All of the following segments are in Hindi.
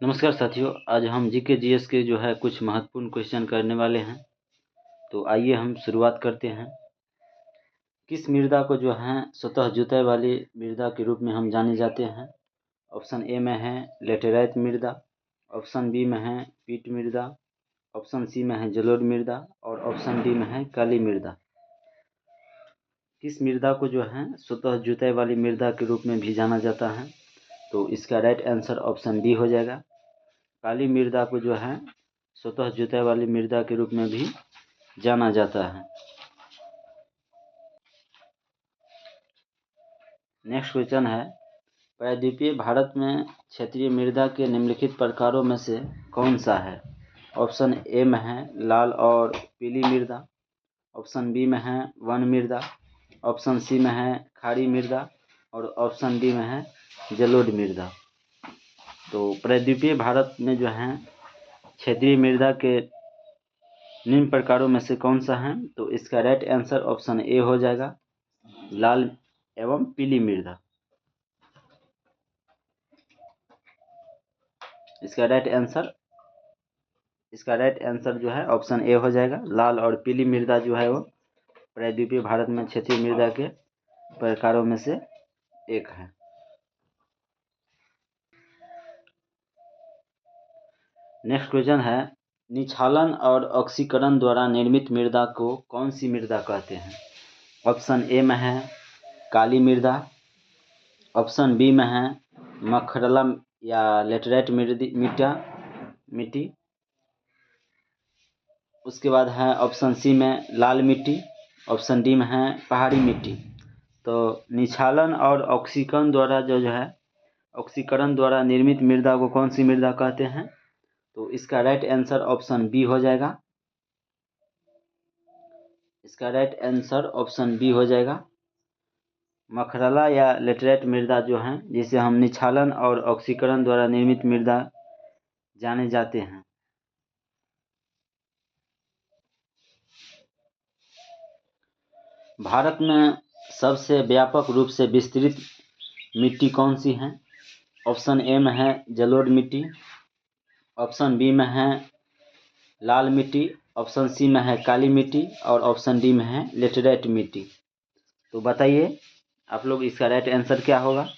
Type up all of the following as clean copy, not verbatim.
नमस्कार साथियों, आज हम जीके जीएस के जो है कुछ महत्वपूर्ण क्वेश्चन करने वाले हैं। तो आइए हम शुरुआत करते हैं। किस मृदा को जो है स्वतः जुताई वाली मृदा के रूप में हम जाने जाते हैं? ऑप्शन ए में है लेटेराइट मृदा, ऑप्शन बी में है पीट मृदा, ऑप्शन सी में है जलोढ़ मृदा और ऑप्शन डी में है काली मृदा। किस मृदा को जो है स्वतः जुताई वाली मृदा के रूप में भी जाना जाता है? तो इसका राइट आंसर ऑप्शन डी हो जाएगा। काली मृदा को जो है स्वतः जुताई वाली मृदा के रूप में भी जाना जाता है। नेक्स्ट क्वेश्चन है, प्रायद्वीपीय भारत में क्षेत्रीय मृदा के निम्नलिखित प्रकारों में से कौन सा है? ऑप्शन ए में है लाल और पीली मृदा, ऑप्शन बी में है वन मृदा, ऑप्शन सी में है खाड़ी मृदा और ऑप्शन डी में है जलोढ़ मृदा। तो प्रायद्वीपीय भारत में जो है क्षेत्रीय मृदा के निम्न प्रकारों में से कौन सा है? तो इसका राइट आंसर ऑप्शन ए हो जाएगा, लाल एवं पीली मृदा। इसका राइट आंसर जो है ऑप्शन ए हो जाएगा। लाल और पीली मृदा जो है वो प्रायद्वीपीय भारत में क्षेत्रीय मृदा के प्रकारों में से एक है। नेक्स्ट क्वेश्चन है, निछालन और ऑक्सीकरण द्वारा निर्मित मृदा को कौन सी मृदा कहते हैं? ऑप्शन ए में है काली मृदा, ऑप्शन बी में है मखरला या लेटराइट मिट्टी, उसके बाद है ऑप्शन सी में लाल मिट्टी, ऑप्शन डी में है पहाड़ी मिट्टी। तो निछालन और ऑक्सीकरण द्वारा जो है ऑक्सीकरण द्वारा निर्मित मृदा को कौन सी मृदा कहते हैं? तो इसका राइट आंसर ऑप्शन बी हो जाएगा। इसका राइट आंसर ऑप्शन बी हो जाएगा। मखरला या लेटराइट मृदा जो है जिसे हम निछालन और ऑक्सीकरण द्वारा निर्मित मृदा जाने जाते हैं। भारत में सबसे व्यापक रूप से विस्तृत मिट्टी कौन सी है? ऑप्शन ए में है जलोढ़ मिट्टी, ऑप्शन बी में है लाल मिट्टी, ऑप्शन सी में है काली मिट्टी और ऑप्शन डी में है लेटेराइट मिट्टी। तो बताइए आप लोग इसका राइट आंसर क्या होगा?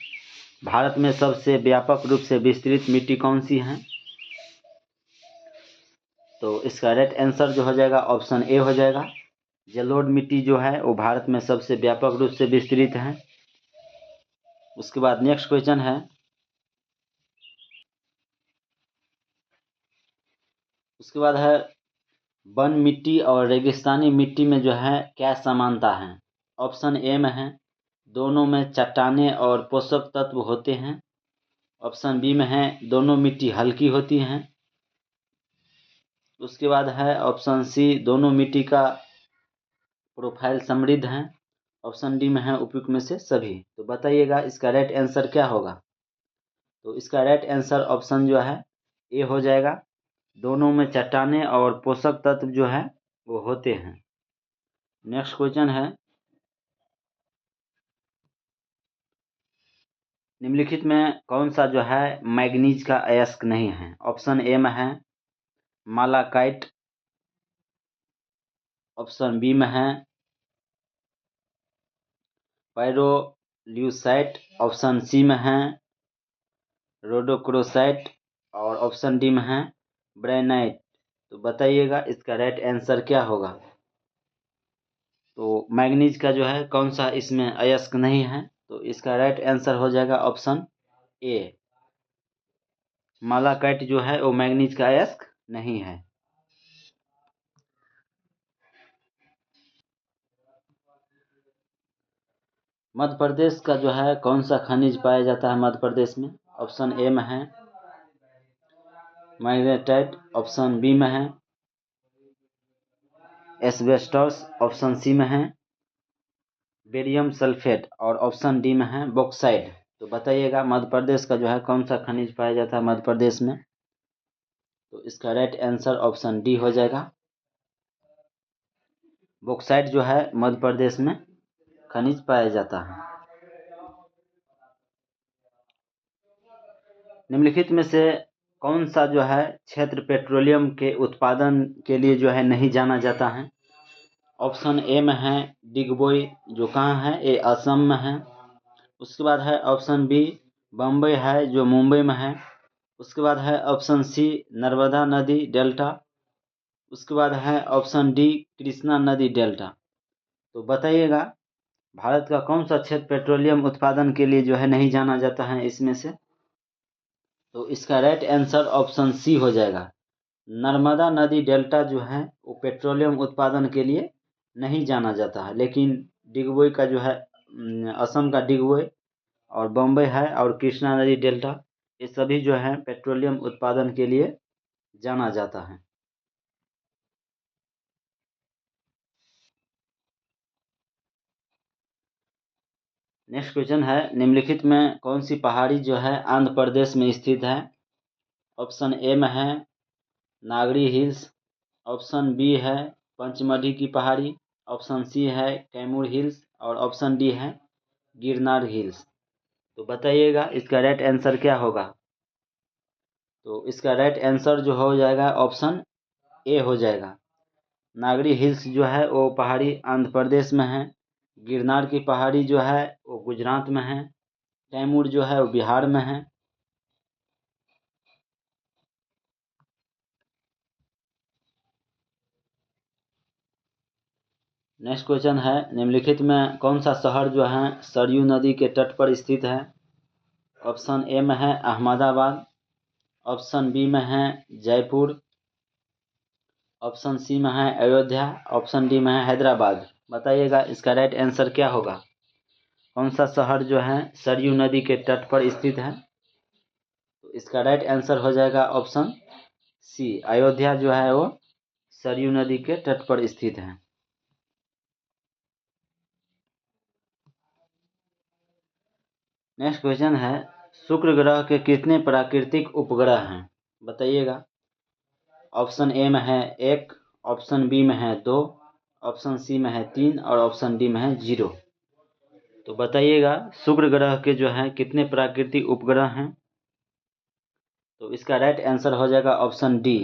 भारत में सबसे व्यापक रूप से विस्तृत मिट्टी कौन सी है? तो इसका राइट आंसर जो हो जाएगा ऑप्शन ए हो जाएगा। जलोढ़ मिट्टी जो है वो भारत में सबसे व्यापक रूप से विस्तृत है। उसके बाद नेक्स्ट क्वेश्चन है, उसके बाद है वन मिट्टी और रेगिस्तानी मिट्टी में जो है क्या समानता है? ऑप्शन ए में है दोनों में चट्टानें और पोषक तत्व होते हैं, ऑप्शन बी में है दोनों मिट्टी हल्की होती हैं, उसके बाद है ऑप्शन सी दोनों मिट्टी का प्रोफाइल समृद्ध है, ऑप्शन डी में है उपयुक्त में से सभी। तो बताइएगा इसका राइट आंसर क्या होगा? तो इसका राइट आंसर ऑप्शन जो है ए हो जाएगा। दोनों में चट्टानें और पोषक तत्व जो है वो होते हैं। नेक्स्ट क्वेश्चन है, निम्नलिखित में कौन सा जो है मैग्नीज का अयस्क नहीं है? ऑप्शन ए में है मालाकाइट, ऑप्शन बी में है पायरोल्यूसाइट, ऑप्शन सी में है रोडोक्रोसाइट और ऑप्शन डी में है ब्रेनाइट। तो बताइएगा इसका राइट आंसर क्या होगा? तो मैग्नीज का जो है कौन सा इसमें अयस्क नहीं है? तो इसका राइट आंसर हो जाएगा ऑप्शन ए, मालाकाइट जो है वो मैग्नीज का अयस्क नहीं है। मध्य प्रदेश का जो है कौन सा खनिज पाया जाता है मध्य प्रदेश में? ऑप्शन ए में है मैग्नेटाइट, ऑप्शन बी में है एस्बेस्टोस, ऑप्शन सी में है बेरियम सल्फेट और ऑप्शन डी में है बॉक्साइट। तो बताइएगा मध्य प्रदेश का जो है कौन सा खनिज पाया जाता है मध्य प्रदेश में? तो इसका राइट आंसर ऑप्शन डी हो जाएगा। बॉक्साइट जो है मध्य प्रदेश में खनिज पाया जाता है। निम्नलिखित में से कौन सा जो है क्षेत्र पेट्रोलियम के उत्पादन के लिए जो है नहीं जाना जाता है? ऑप्शन ए में है डिगबोई, जो कहाँ है? ये असम में है। उसके बाद है ऑप्शन बी बम्बई है, जो मुंबई में है। उसके बाद है ऑप्शन सी नर्मदा नदी डेल्टा। उसके बाद है ऑप्शन डी कृष्णा नदी डेल्टा। तो बताइएगा भारत का कौन सा क्षेत्र पेट्रोलियम उत्पादन के लिए जो है नहीं जाना जाता है इसमें से? तो इसका राइट आंसर ऑप्शन सी हो जाएगा। नर्मदा नदी डेल्टा जो है वो पेट्रोलियम उत्पादन के लिए नहीं जाना जाता है, लेकिन डिगबोई का जो है असम का डिगबोई और बम्बई है और कृष्णा नदी डेल्टा, ये सभी जो है पेट्रोलियम उत्पादन के लिए जाना जाता है। नेक्स्ट क्वेश्चन है, निम्नलिखित में कौन सी पहाड़ी जो है आंध्र प्रदेश में स्थित है? ऑप्शन ए में है नागरी हिल्स। ऑप्शन बी है पंचमढ़ी की पहाड़ी। ऑप्शन सी है कैमूर हिल्स और ऑप्शन डी है गिरनार हिल्स। तो बताइएगा इसका राइट आंसर क्या होगा? तो इसका राइट आंसर जो हो जाएगा ऑप्शन ए हो जाएगा। नागरी हिल्स जो है वो पहाड़ी आंध्र प्रदेश में है। गिरनार की पहाड़ी जो है वो गुजरात में है। कैमूर जो है वो बिहार में है। नेक्स्ट क्वेश्चन है, निम्नलिखित में कौन सा शहर जो है सरयू नदी के तट पर स्थित है? ऑप्शन ए में है अहमदाबाद। ऑप्शन बी में है जयपुर। ऑप्शन सी में है अयोध्या। ऑप्शन डी में है हैदराबाद। बताइएगा इसका राइट आंसर क्या होगा? कौन सा शहर जो है सरयू नदी के तट पर स्थित है? तो इसका राइट आंसर हो जाएगा ऑप्शन सी, अयोध्या जो है वो सरयू नदी के तट पर स्थित है। नेक्स्ट क्वेश्चन है, शुक्र ग्रह के कितने प्राकृतिक उपग्रह हैं? बताइएगा। ऑप्शन ए में है 1, ऑप्शन बी में है 2, ऑप्शन सी में है 3 और ऑप्शन डी में है 0। तो बताइएगा शुक्र ग्रह के जो है कितने प्राकृतिक उपग्रह हैं? तो इसका राइट आंसर हो जाएगा ऑप्शन डी,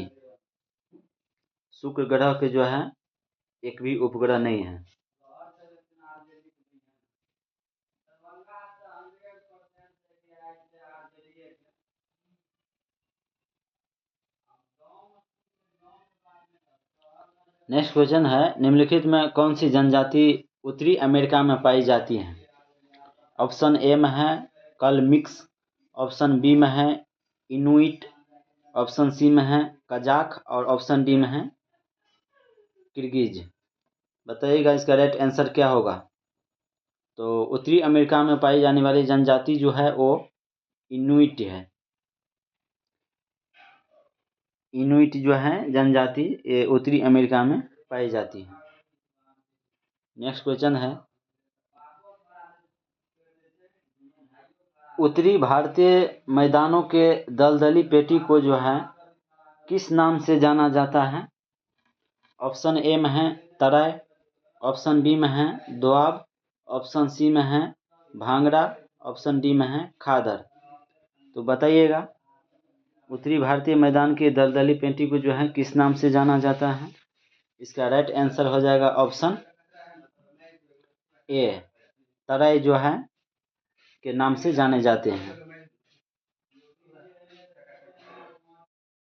शुक्र ग्रह के जो है एक भी उपग्रह नहीं है। नेक्स्ट क्वेश्चन है, निम्नलिखित में कौन सी जनजाति उत्तरी अमेरिका में पाई जाती है? ऑप्शन ए में है कलमिक्स। ऑप्शन बी में है इनुइट। ऑप्शन सी में है कजाक और ऑप्शन डी में है किर्गिज। बताइएगा इसका राइट आंसर क्या होगा? तो उत्तरी अमेरिका में पाई जाने वाली जनजाति जो है वो इनुइट है। इनुइट जो है जनजाति ये उत्तरी अमेरिका में पाई जाती है। नेक्स्ट क्वेश्चन है, उत्तरी भारतीय मैदानों के दलदली पेटी को जो है किस नाम से जाना जाता है? ऑप्शन ए में है तराई। ऑप्शन बी में है दोआब। ऑप्शन सी में है भांगड़ा। ऑप्शन डी में है खादर। तो बताइएगा उत्तरी भारतीय मैदान के दलदली पेटी को जो है किस नाम से जाना जाता है? इसका राइट आंसर हो जाएगा ऑप्शन ए, तराई जो है के नाम से जाने जाते हैं।